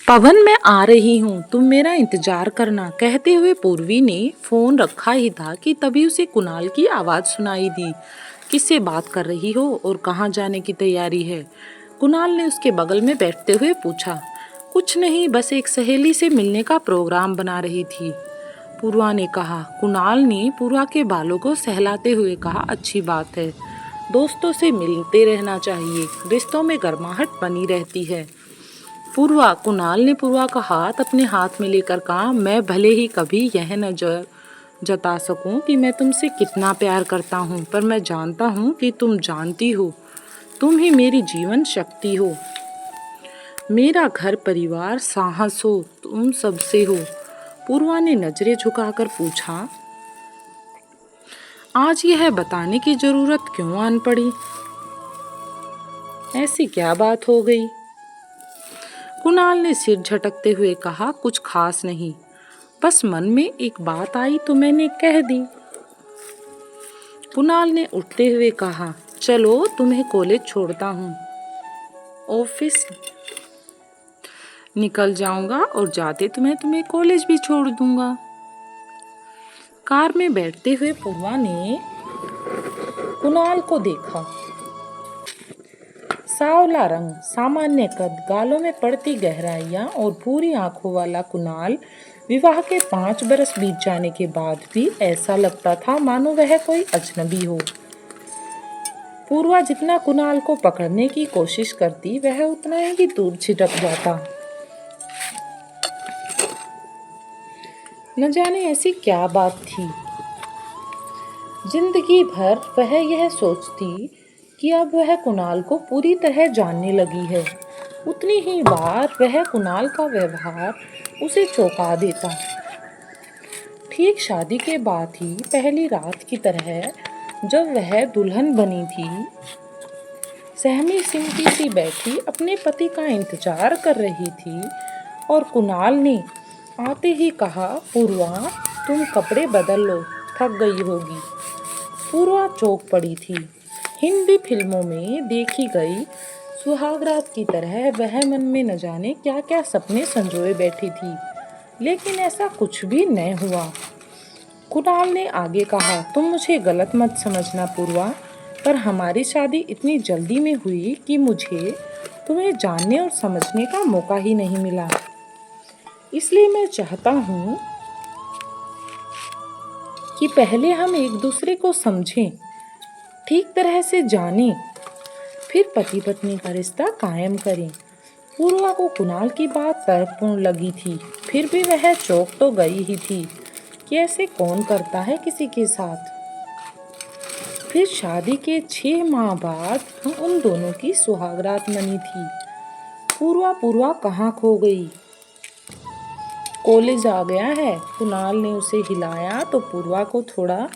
पवन, मैं आ रही हूँ, तुम मेरा इंतजार करना। कहते हुए पूर्वी ने फोन रखा ही था कि तभी उसे कुणाल की आवाज सुनाई दी। किससे बात कर रही हो और कहाँ जाने की तैयारी है? कुणाल ने उसके बगल में बैठते हुए पूछा। कुछ नहीं, बस एक सहेली से मिलने का प्रोग्राम बना रही थी, पूर्वा ने कहा। कुणाल ने पूर्वा के बालों को सहलाते हुए कहा, अच्छी बात है, दोस्तों से मिलते रहना चाहिए, रिश्तों में गर्माहट बनी रहती है। पूर्वा, कुणाल ने पूर्वा का हाथ अपने हाथ में लेकर कहा, मैं भले ही कभी यह न जता सकूं कि मैं तुमसे कितना प्यार करता हूं, पर मैं जानता हूं कि तुम जानती हो, तुम ही मेरी जीवन शक्ति हो, मेरा घर परिवार साहस हो, तुम सबसे हो। पूर्वा ने नजरें झुकाकर पूछा, आज यह बताने की जरूरत क्यों आन पड़ी? ऐसी क्या बात हो गई? कुणाल ने सिर झटकते हुए कहा, कुछ खास नहीं, बस मन में एक बात आई तो मैंने कह दी। कुणाल ने उठते हुए कहा, चलो तुम्हें कॉलेज छोड़ता हूँ, ऑफिस निकल जाऊंगा और जाते तुम्हें कॉलेज भी छोड़ दूंगा। कार में बैठते हुए पूर्वा ने कुणाल को देखा। सांवला रंग, सामान्य कद, गालों में पड़ती गहराइयां और भूरी आंखों वाला कुणाल विवाह के 5 बरस बीत जाने के बाद भी ऐसा लगता था मानो वह कोई अजनबी हो। पूर्वा जितना कुणाल को पकड़ने की कोशिश करती, वह उतना ही दूर छिटक जाता। न जाने ऐसी क्या बात थी। जिंदगी भर वह यह सोचती कि अब वह कुणाल को पूरी तरह जानने लगी है। उतनी ही बार वह कुणाल का व्यवहार उसे चौंका देता। ठीक शादी के बाद ही पहली रात की तरह जब वह दुल्हन बनी थी, सहमी सिमटी सी बैठी अपने पति का इंतजार कर रही थी और कुणाल ने आते ही कहा, पूर्वा तुम कपड़े बदल लो, थक गई होगी। पूर्वा चौंक पड़ी थी। हिंदी फिल्मों में देखी गई सुहागरात की तरह वह मन में न जाने क्या क्या सपने संजोए बैठी थी, लेकिन ऐसा कुछ भी न हुआ। कुणाल ने आगे कहा, तुम मुझे गलत मत समझना पूर्वा, पर हमारी शादी इतनी जल्दी में हुई कि मुझे तुम्हें जानने और समझने का मौका ही नहीं मिला। इसलिए मैं चाहता हूँ कि पहले हम एक दूसरे को समझें, ठीक तरह से जानें, फिर पति पत्नी का रिश्ता कायम करें। पूर्वा को कुणाल की बात तर्कपूर्ण लगी थी, फिर भी वह चौंक तो गई ही थी कि ऐसे कौन करता है किसी के साथ। फिर शादी के 6 माह बाद उन दोनों की सुहागरात मनी थी। पूर्वा कहाँ खो गई? कॉलेज आ गया है। कुणाल ने उसे हिलाया तो पूर्वा को थोड़ा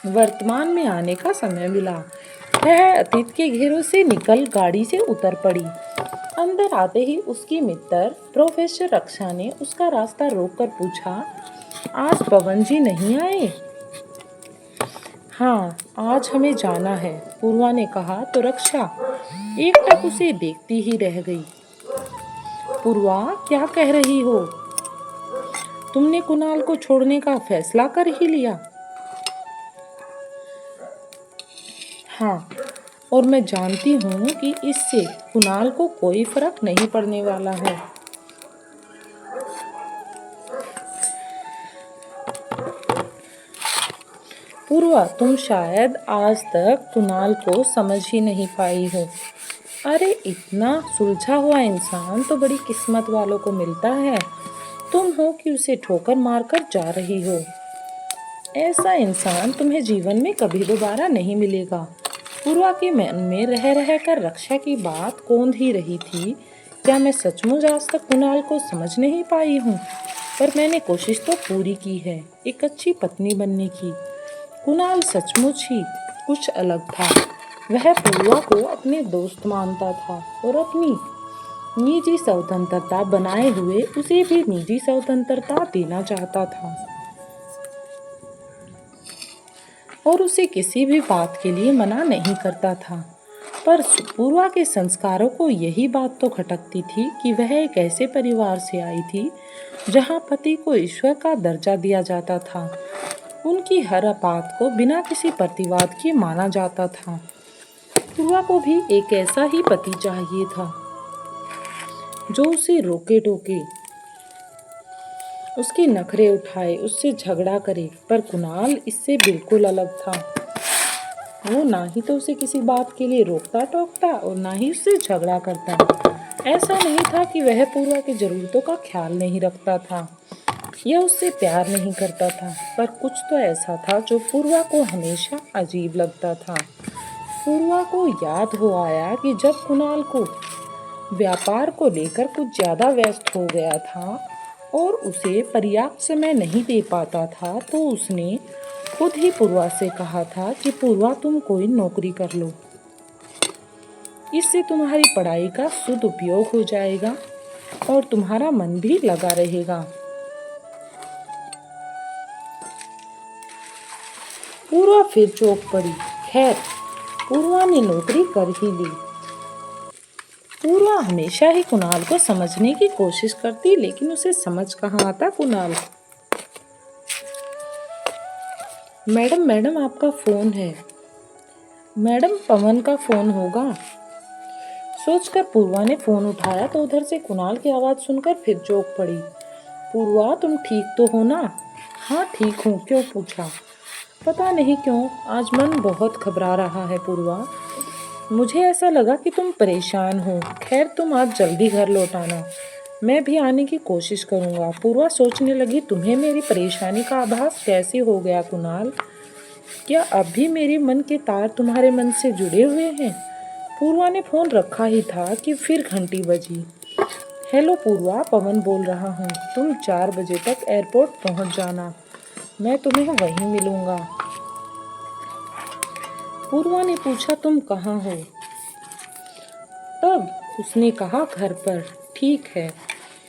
वर्तमान में आने का समय मिला। वह अतीत के घेरों से निकल गाड़ी से उतर पड़ी। अंदर आते ही उसकी मित्र प्रोफेसर रक्षा ने उसका रास्ता रोककर पूछा, आज पवन जी नहीं आए? हाँ, आज हमें जाना है, पूर्वा ने कहा तो रक्षा एकटक उसे देखती ही रह गई। पूर्वा, क्या कह रही हो? तुमने कुणाल को छोड़ने का फैसला कर ही लिया? हाँ, और मैं जानती हूँ कि इससे कुणाल को कोई फर्क नहीं पड़ने वाला है। पूर्वा, तुम शायद आज तक कुणाल को समझ ही नहीं पाई हो। अरे, इतना सुलझा हुआ इंसान तो बड़ी किस्मत वालों को मिलता है। तुम हो कि उसे ठोकर मारकर जा रही हो। ऐसा इंसान तुम्हें जीवन में कभी दोबारा नहीं मिलेगा। पूर्वा के मन में रह कर रक्षा की बात कौंध ही रही थी। क्या मैं सचमुच आज तक कुणाल को समझ नहीं पाई हूँ? पर मैंने कोशिश तो पूरी की है, एक अच्छी पत्नी बनने की। कुणाल सचमुच ही कुछ अलग था। वह पूर्वा को अपने दोस्त मानता था और अपनी निजी स्वतंत्रता बनाए हुए उसे भी निजी स्वतंत्रता देना चाहता था और उसे किसी भी बात के लिए मना नहीं करता था। पर पूर्वा के संस्कारों को यही बात तो खटकती थी कि वह एक ऐसे परिवार से आई थी जहाँ पति को ईश्वर का दर्जा दिया जाता था। उनकी हर बात को बिना किसी प्रतिवाद के माना जाता था। पूर्वा को भी एक ऐसा ही पति चाहिए था जो उसे रोके टोके, उसके नखरे उठाए, उससे झगड़ा करे। पर कुणाल इससे बिल्कुल अलग था। वो ना ही तो उसे किसी बात के लिए रोकता टोकता और ना ही उससे झगड़ा करता। ऐसा नहीं था कि वह पूर्वा की जरूरतों का ख्याल नहीं रखता था या उससे प्यार नहीं करता था, पर कुछ तो ऐसा था जो पूर्वा को हमेशा अजीब लगता था। पूर्वा को याद हो आया कि जब कुणाल को व्यापार को लेकर कुछ ज्यादा व्यस्त हो गया था और उसे पर्याप्त समय नहीं दे पाता था, तो उसने खुद ही पूर्वा से कहा था कि पूर्वा तुम कोई नौकरी कर लो, इससे तुम्हारी पढ़ाई का सदुपयोग हो जाएगा और तुम्हारा मन भी लगा रहेगा। पूर्वा फिर चौंक पड़ी। खैर, पूर्वा ने नौकरी कर ही ली। पूर्वा हमेशा ही कुणाल को समझने की कोशिश करती, लेकिन उसे समझ कहाँ आता कुणाल। मैडम मैडम आपका फोन है। मैडम पवन का फोन होगा। सोचकर पूर्वा ने फोन उठाया तो उधर से कुणाल की आवाज सुनकर फिर चौंक पड़ी। पूर्वा तुम ठीक तो हो ना? हाँ ठीक हूँ, क्यों पूछा? पता नहीं क्यों आज मन बहुत घबरा रहा है पूर्वा। मुझे ऐसा लगा कि तुम परेशान हो। खैर तुम आज जल्दी घर लौट आना, मैं भी आने की कोशिश करूँगा। पूर्वा सोचने लगी, तुम्हें मेरी परेशानी का आभास कैसे हो गया कुणाल? क्या अब भी मेरे मन के तार तुम्हारे मन से जुड़े हुए हैं? पूर्वा ने फोन रखा ही था कि फिर घंटी बजी। हेलो पूर्वा, पवन बोल रहा हूँ। तुम 4 बजे तक एयरपोर्ट पहुँच जाना, मैं तुम्हें वहीं मिलूँगा। पूर्वा ने पूछा, तुम कहाँ हो? तब उसने कहा, घर पर। ठीक है,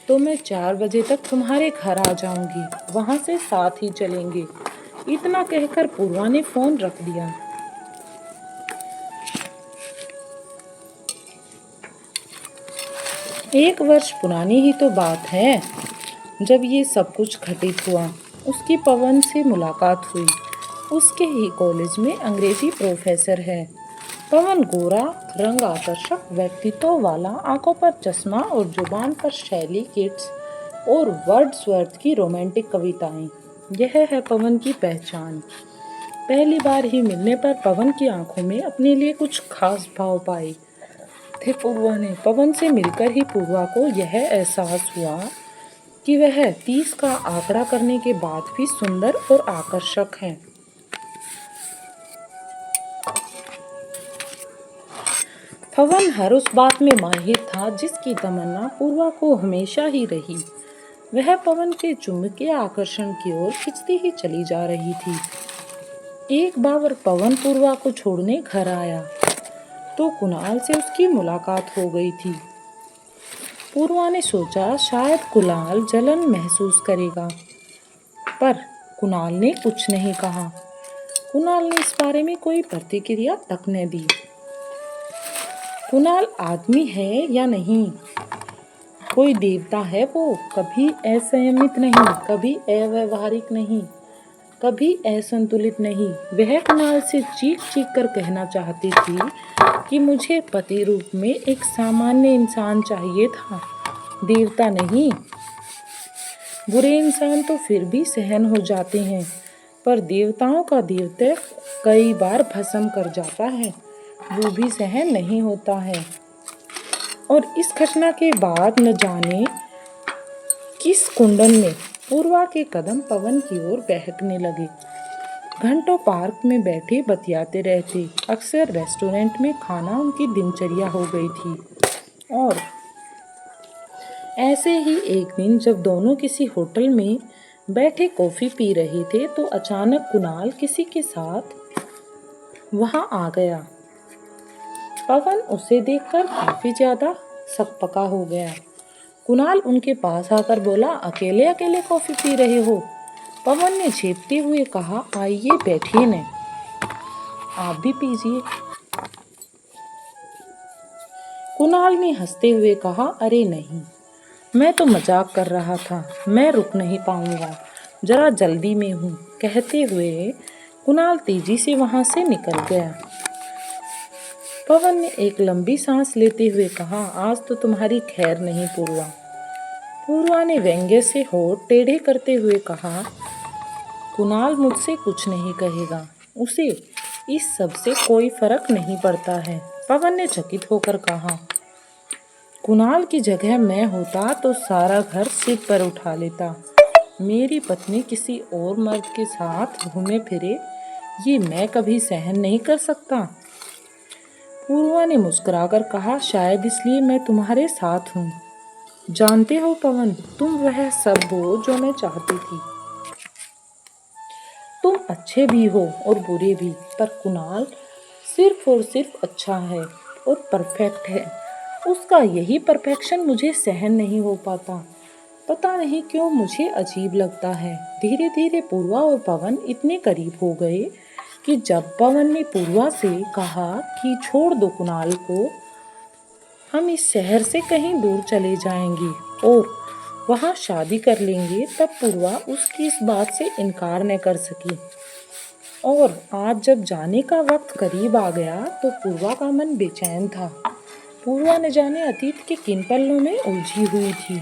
तो मैं 4 बजे तक तुम्हारे घर आ जाऊंगी, वहां से साथ ही चलेंगे। इतना कहकर पूर्वा ने फोन रख दिया। एक वर्ष पुरानी ही तो बात है जब ये सब कुछ घटित हुआ। उसकी पवन से मुलाकात हुई। उसके ही कॉलेज में अंग्रेजी प्रोफेसर है। पवन गोरा, रंग आकर्षक व्यक्तित्व वाला, आंखों पर चश्मा और जुबान पर शैली किट्स और वर्ड्सवर्थ की रोमांटिक कविताएं। यह है पवन की पहचान। पहली बार ही मिलने पर पवन की आंखों में अपने लिए कुछ खास भाव पाए थे पूर्वा ने। पवन से मिलकर ही पूर्वा को यह एहसास हुआ कि वह 30 का आंकड़ा करने के बाद भी सुंदर और आकर्षक है। पवन हर उस बात में माहिर था जिसकी तमन्ना पूर्वा को हमेशा ही रही। वह पवन के चुंबकीय आकर्षण की ओर खिंचती ही चली जा रही थी। एक बार पवन पूर्वा को छोड़ने घर आया तो कुणाल से उसकी मुलाकात हो गई थी। पूर्वा ने सोचा शायद कुणाल जलन महसूस करेगा, पर कुणाल ने कुछ नहीं कहा। कुणाल ने इस बारे में कोई प्रतिक्रिया तक न दी। कुणाल आदमी है या नहीं, कोई देवता है वो, कभी असंयमित नहीं, कभी अव्यवहारिक नहीं, कभी असंतुलित नहीं। वह कुणाल से चीख चीख कर कहना चाहती थी कि मुझे पति रूप में एक सामान्य इंसान चाहिए था, देवता नहीं। बुरे इंसान तो फिर भी सहन हो जाते हैं, पर देवताओं का देवत्व कई बार भस्म कर जाता है, वो भी सहन नहीं होता है। और इस घटना के बाद न जाने किस कुंडन में पूर्वा के कदम पवन की ओर बहकने लगे। घंटों पार्क में बैठे बतियाते रहते। अक्सर रेस्टोरेंट में खाना उनकी दिनचर्या हो गई थी। और ऐसे ही एक दिन जब दोनों किसी होटल में बैठे कॉफी पी रहे थे तो अचानक कुणाल किसी के साथ वहां आ गया। पवन उसे देखकर काफी ज्यादा सकपका हो गया। कुणाल उनके पास आकर बोला, अकेले अकेले कॉफी पी रहे हो? पवन ने झेपते हुए कहा, आइए बैठिए न, आप भी पीजिए। कुणाल ने हंसते हुए कहा, अरे नहीं, मैं तो मजाक कर रहा था, मैं रुक नहीं पाऊंगा, जरा जल्दी में हूँ। कहते हुए कुणाल तेजी से वहां से निकल गया। पवन ने एक लंबी सांस लेते हुए कहा, आज तो तुम्हारी खैर नहीं पूर्वा। पूर्वा ने व्यंग्य से होठ टेढ़े करते हुए कहा, कुणाल मुझसे कुछ नहीं कहेगा, उसे इस सब से कोई फर्क नहीं पड़ता है। पवन ने चकित होकर कहा, कुणाल की जगह मैं होता तो सारा घर सिर पर उठा लेता। मेरी पत्नी किसी और मर्द के साथ घूमे फिरे, ये मैं कभी सहन नहीं कर सकता। पूर्वा ने मुस्कुराकर कहा, शायद इसलिए मैं तुम्हारे साथ हूँ। जानते हो पवन, तुम वह सब हो जो मैं चाहती थी। तुम अच्छे भी हो और बुरे भी, पर कुणाल सिर्फ और सिर्फ अच्छा है और परफेक्ट है। उसका यही परफेक्शन मुझे सहन नहीं हो पाता। पता नहीं क्यों मुझे अजीब लगता है। धीरे धीरे पूर्वा और पवन इतने करीब हो गए कि जब पवन ने पूर्वा से कहा कि छोड़ दो कुणाल को, हम इस शहर से कहीं दूर चले जाएंगे और वहाँ शादी कर लेंगे, तब पूर्वा उसकी इस बात से इनकार न कर सकी। और आज जब जाने का वक्त करीब आ गया तो पूर्वा का मन बेचैन था। पूर्वा न जाने अतीत के किन पल्लों में उलझी हुई थी।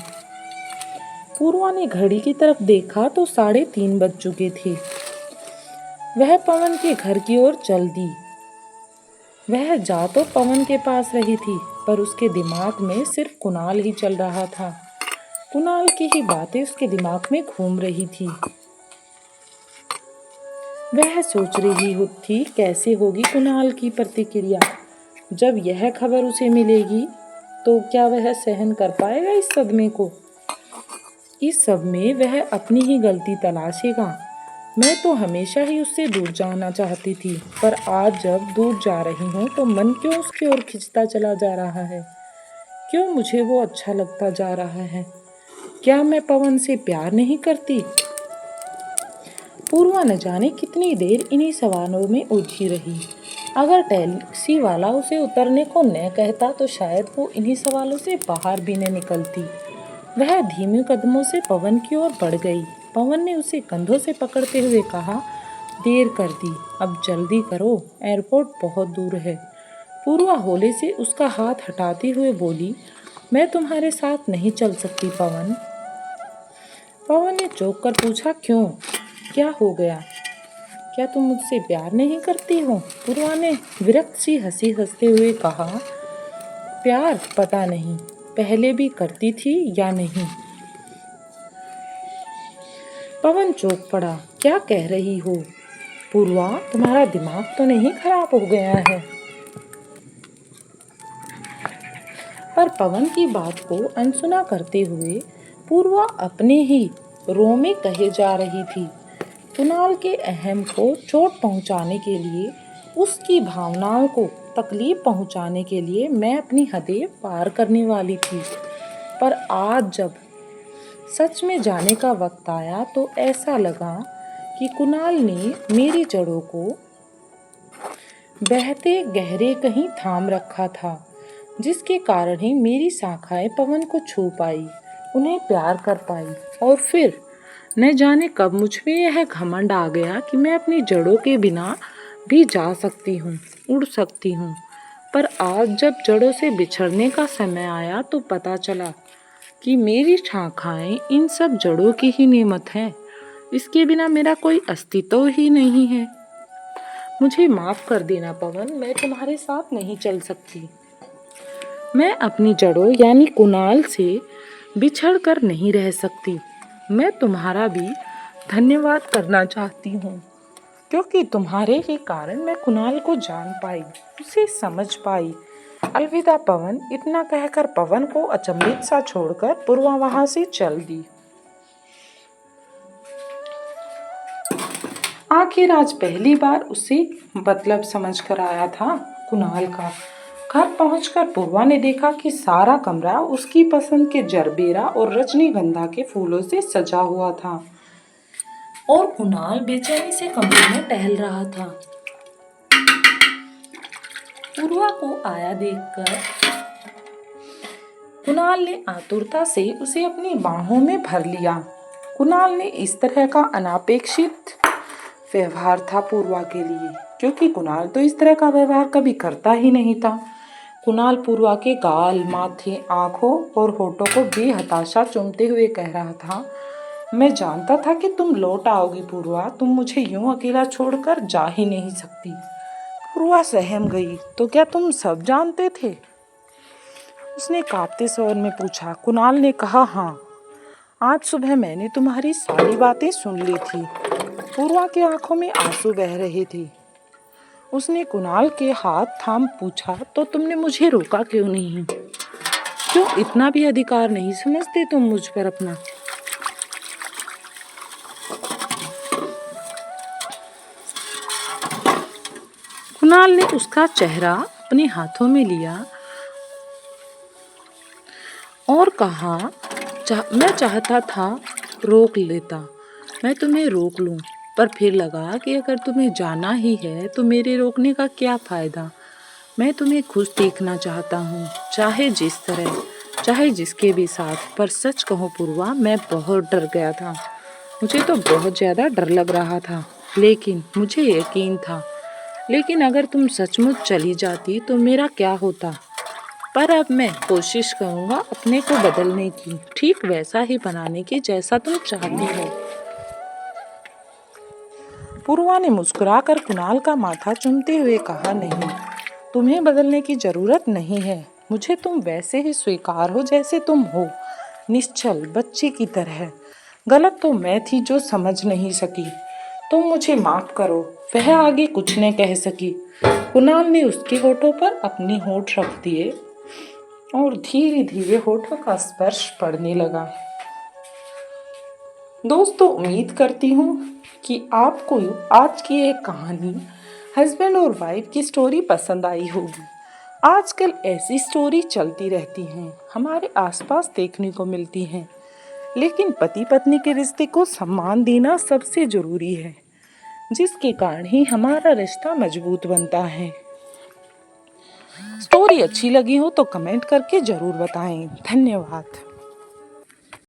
पूर्वा ने घड़ी की तरफ देखा तो 3:30 बज चुके थे। वह पवन के घर की ओर चल दी। वह जा तो पवन के पास रही थी, पर उसके दिमाग में सिर्फ कुणाल ही चल रहा था। कुणाल की ही बातें उसके दिमाग में घूम रही थी। वह सोच रही थी कैसे होगी कुणाल की प्रतिक्रिया जब यह खबर उसे मिलेगी। तो क्या वह सहन कर पाएगा इस सदमे को? इस सब में वह अपनी ही गलती तलाशेगा। मैं तो हमेशा ही उससे दूर जाना चाहती थी, पर आज जब दूर जा रही हूँ तो मन क्यों उसकी ओर खिंचता चला जा रहा है? क्यों मुझे वो अच्छा लगता जा रहा है? क्या मैं पवन से प्यार नहीं करती? पूर्वा न जाने कितनी देर इन्हीं सवालों में उलझी रही। अगर टैक्सी वाला उसे उतरने को न कहता तो शायद वो इन्हीं सवालों से बाहर भी न निकलती। वह धीमे कदमों से पवन की ओर बढ़ गई। पवन ने उसे कंधों से पकड़ते हुए कहा, देर कर दी, अब जल्दी करो, एयरपोर्ट बहुत दूर है। पूर्वा होले से उसका हाथ हटाते हुए बोली, मैं तुम्हारे साथ नहीं चल सकती पवन। पवन ने चौंक कर पूछा, क्यों, क्या हो गया? क्या तुम मुझसे प्यार नहीं करती हो? पूर्वा ने विरक्त सी हंसी हंसते हुए कहा, प्यार पता नहीं, पहले भी करती थी या नहीं। पवन चौंक पड़ा, क्या कह रही हो? पूर्वा, तुम्हारा दिमाग तो नहीं खराब हो गया है? पर पवन की बात को अनसुना करते हुए पूर्वा अपने ही रों में कहे जा रही थी। कुणाल के अहम को चोट पहुंचाने के लिए, उसकी भावनाओं को तकलीफ पहुंचाने के लिए मैं अपनी हदें पार करने वाली थी। पर आज जब सच में जाने का वक्त आया तो ऐसा लगा कि कुणाल ने मेरी जड़ों को बहते गहरे कहीं थाम रखा था, जिसके कारण ही मेरी शाखाएं पवन को छू पाई, उन्हें प्यार कर पाई। और फिर न जाने कब मुझ में यह घमंड आ गया कि मैं अपनी जड़ों के बिना भी जा सकती हूँ, उड़ सकती हूँ। पर आज जब जड़ों से बिछड़ने का समय आया तो पता चला कि मेरी शाखाएं इन सब जड़ों की ही नेमत है। इसके बिना मेरा कोई अस्तित्व ही नहीं है। मुझे माफ कर देना पवन, मैं तुम्हारे साथ नहीं चल सकती। मैं अपनी जड़ों यानी कुणाल से बिछड़ कर नहीं रह सकती। मैं तुम्हारा भी धन्यवाद करना चाहती हूँ, क्योंकि तुम्हारे ही कारण मैं कुणाल को जान पाई, उसे समझ पाई। अलविदा पवन। इतना कहकर पवन को अचंभित सा छोड़कर पूर्वा वहां से चल दी। आखिर आज पहली बार उसे मतलब समझ कर आया था कुणाल का। घर पहुंचकर पूर्वा ने देखा कि सारा कमरा उसकी पसंद के जरबेरा और रजनीगंधा के फूलों से सजा हुआ था और कुणाल बेचैनी से कमरे में टहल रहा था। पूर्वा को आया देखकर कुणाल ने आतुरता से उसे अपनी बाहों में भर लिया। कुणाल ने इस तरह का अनापेक्षित व्यवहार था पूर्वा के लिए, क्योंकि कुणाल तो इस तरह का व्यवहार कभी करता ही नहीं था। कुणाल पूर्वा के गाल, माथे, आंखों और होठों को बेहताशा चूमते हुए कह रहा था, मैं जानता था कि तुम लौट आओगी पूर्वा, तुम मुझे यूं अकेला छोड़कर जा ही नहीं सकती। पूर्वा सहम गई, तो क्या तुम सब जानते थे? उसने कांपते स्वर में पूछा। कुणाल ने कहा, हाँ, आज सुबह मैंने तुम्हारी सारी बातें सुन ली थी। पूर्वा की आंखों में आंसू बह रहे थे। उसने कुणाल के हाथ थाम पूछा, तो तुमने मुझे रोका क्यों नहीं? क्यों इतना भी अधिकार नहीं समझते तुम मुझ पर अपना? कुणाल ने उसका चेहरा अपने हाथों में लिया और कहा, मैं चाहता था रोक लेता, मैं तुम्हें रोक लूं, पर फिर लगा कि अगर तुम्हें जाना ही है तो मेरे रोकने का क्या फ़ायदा। मैं तुम्हें खुश देखना चाहता हूँ, चाहे जिस तरह, चाहे जिसके भी साथ। पर सच कहूँ पूर्वा, मैं बहुत डर गया था। मुझे तो बहुत ज़्यादा डर लग रहा था, लेकिन मुझे यकीन था। लेकिन अगर तुम सचमुच चली जाती तो मेरा क्या होता? पर अब मैं कोशिश करूँगा अपने को बदलने की, ठीक वैसा ही बनाने की जैसा तुम चाहती हो। पूर्वा ने मुस्कुराकर कुणाल का माथा चूमते हुए कहा, नहीं, तुम्हें बदलने की जरूरत नहीं है। मुझे तुम वैसे ही स्वीकार हो जैसे तुम हो, निश्चल बच्चे की तरह। गलत तो मैं थी जो समझ नहीं सकी। तुम मुझे माफ करो। वह आगे कुछ न कह सकी। कुणाल ने उसके होठों पर अपने होठ रख दिए और धीरे धीरे होठों का स्पर्श पड़ने लगा। दोस्तों, उम्मीद करती हूँ कि आपको आज की एक कहानी हस्बैंड और वाइफ की स्टोरी पसंद आई होगी। आजकल ऐसी स्टोरी चलती रहती हैं, हमारे आसपास देखने को मिलती हैं। लेकिन पति पत्नी के रिश्ते को सम्मान देना सबसे ज़रूरी है, जिसके कारण ही हमारा रिश्ता मजबूत बनता है। स्टोरी अच्छी लगी हो तो कमेंट करके ज़रूर बताएं। धन्यवाद।